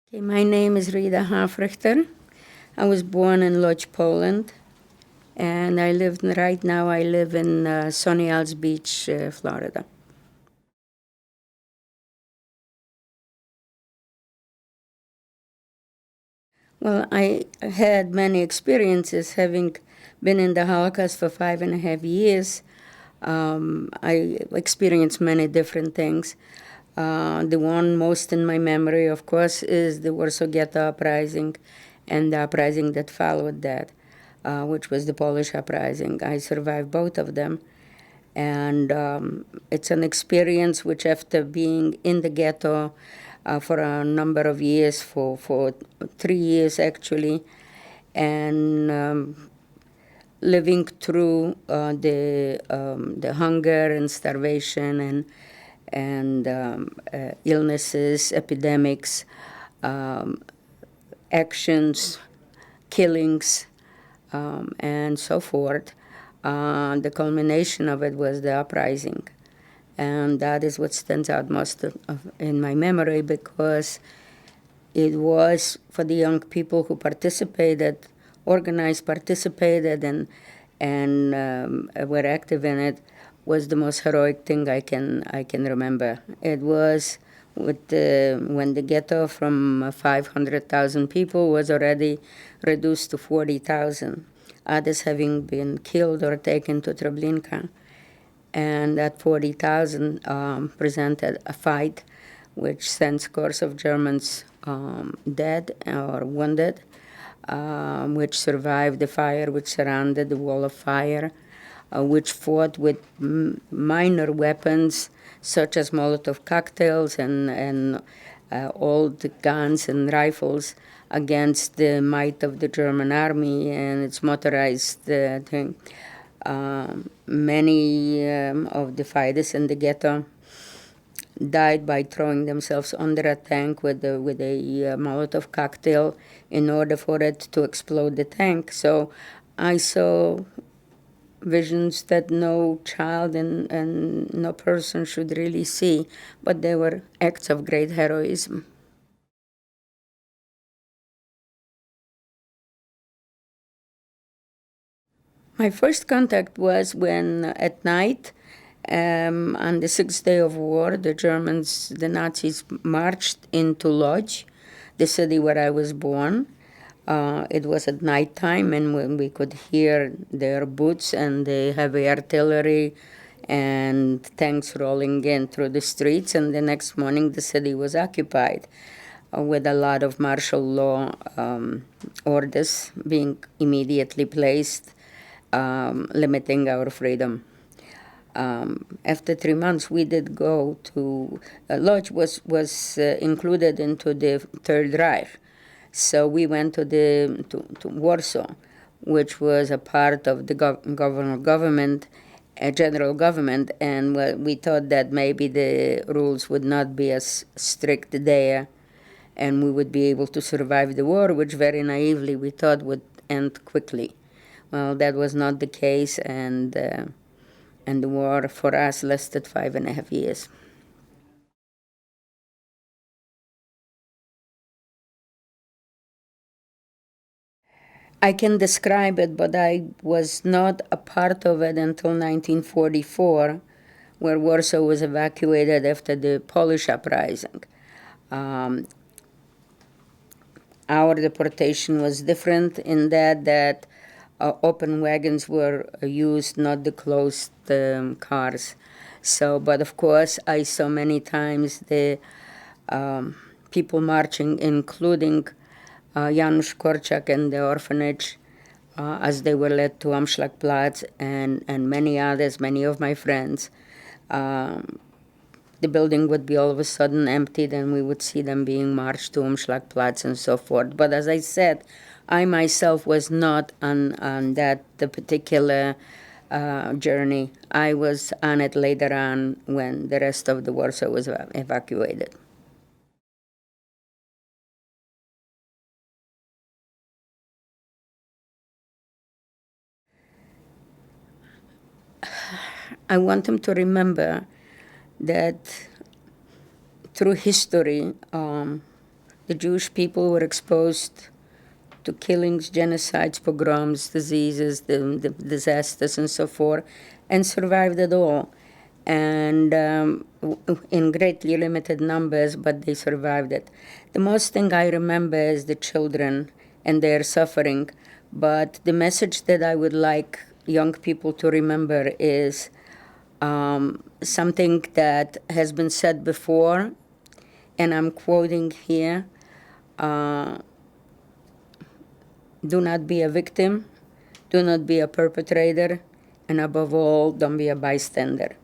Okay, my name is Rita Hofrichter. I was born in Lodz, Poland, and right now I live in Sunny Isles Beach, Florida. Well, I had many experiences having been in the Holocaust for 5.5 years. I experienced many different things. The one most in my memory, of course, is the Warsaw ghetto uprising and the uprising that followed that, which was the Polish uprising. I survived both of them. And it's an experience which, after being in the ghetto for a number of years, for 3 years actually, and living through the hunger and starvation and illnesses, epidemics, actions, killings, and so forth. The culmination of it was the uprising. And that is what stands out most in my memory, because it was for the young people who participated, and were active in it, was the most heroic thing I can remember. It was when the ghetto from 500,000 people was already reduced to 40,000, others having been killed or taken to Treblinka. And that 40,000 presented a fight which sent scores of Germans dead or wounded, which survived the fire, which surrounded the wall of fire, which fought with minor weapons such as Molotov cocktails and old guns and rifles against the might of the German army and its motorized thing. Many of the fighters in the ghetto died by throwing themselves under a tank with a Molotov cocktail in order for it to explode the tank. So I saw visions that no child and no person should really see, but they were acts of great heroism. My first contact was when, at night, on the sixth day of war, the Nazis marched into Lodz, the city where I was born. It was at nighttime, and when we could hear their boots and the heavy artillery and tanks rolling in through the streets, and the next morning the city was occupied with a lot of martial law orders being immediately placed, limiting our freedom. After 3 months, we did go to Lodz was included into the Third Reich, so we went to Warsaw, which was a part of the general government, and we thought that maybe the rules would not be as strict there, and we would be able to survive the war, which very naively we thought would end quickly. Well, that was not the case, and the war for us lasted 5.5 years. I can describe it, but I was not a part of it until 1944, where Warsaw was evacuated after the Polish uprising. Our deportation was different in that open wagons were used, not the closed cars. So, but of course, I saw many times the people marching, including Janusz Korczak and the orphanage, as they were led to Amschlagplatz, and many others, many of my friends. The building would be all of a sudden emptied, and we would see them being marched to Umschlagplatz and so forth. But as I said, I myself was not on that the particular journey. I was on it later on when the rest of the Warsaw was evacuated. I want them to remember that through history, The Jewish people were exposed to killings, genocides, pogroms, diseases, the disasters, and so forth, and survived it all. And in greatly limited numbers, but they survived it. The most thing I remember is the children and their suffering, but the message that I would like young people to remember is something that has been said before, and I'm quoting here. Do not be a victim, do not be a perpetrator, and above all, don't be a bystander.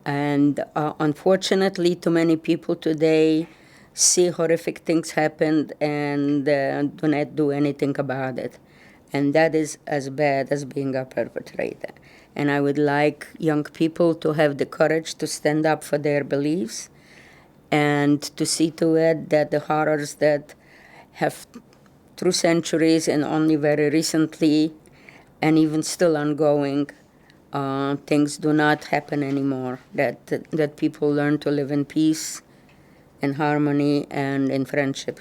And unfortunately, too many people today see horrific things happen and do not do anything about it. And that is as bad as being a perpetrator. And I would like young people to have the courage to stand up for their beliefs and to see to it that the horrors that have through centuries and only very recently and even still ongoing, things do not happen anymore, that people learn to live in peace, in harmony, and in friendship.